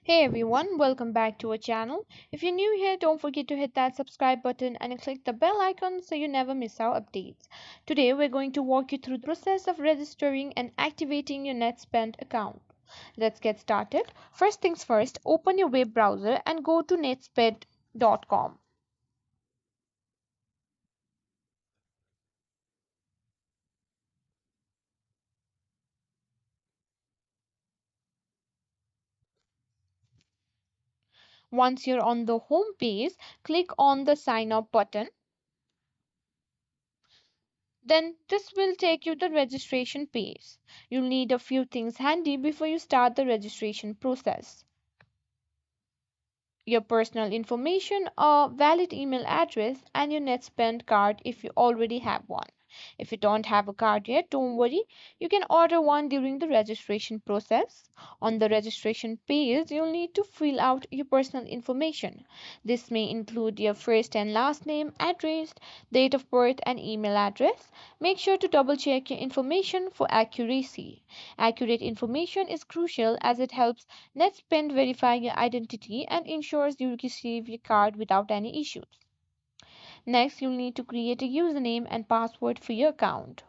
Hey everyone, welcome back to our channel. If you're new here, don't forget to hit that subscribe button and click the bell icon so you never miss our updates. Today we're going to walk you through the process of registering and activating your Netspend account. Let's get started. First things first, open your web browser and go to netspend.com. Once you're on the home page, click on the sign up button. Then this will take you to the registration page. You'll need a few things handy before you start the registration process. Your personal information, a valid email address, and your NetSpend card if you already have one. If you don't have a card yet, don't worry. You can order one during the registration process. On the registration page, you'll need to fill out your personal information. This may include your first and last name, address, date of birth, and email address. Make sure to double check your information for accuracy. Accurate information is crucial as it helps NetSpend verify your identity and ensures you receive your card without any issues. Next, you'll need to create a username and password for your account.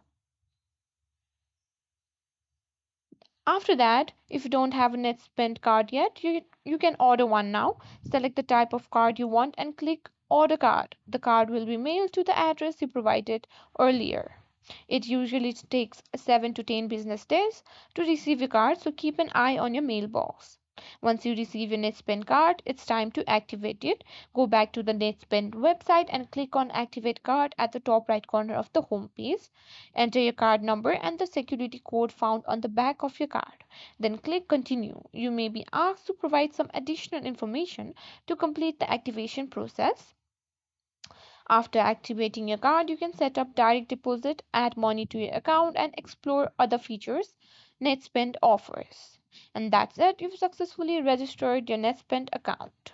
After that, if you don't have a NetSpend card yet, you can order one now. Select the type of card you want and click Order Card. The card will be mailed to the address you provided earlier. It usually takes 7 to 10 business days to receive your card, so keep an eye on your mailbox. Once you receive your NetSpend card, it's time to activate it. Go back to the NetSpend website and click on Activate Card at the top right corner of the home page. Enter your card number and the security code found on the back of your card. Then click Continue. You may be asked to provide some additional information to complete the activation process. After activating your card, you can set up direct deposit, add money to your account, and explore other features NetSpend offers. And that's it, you've successfully registered your NetSpend account.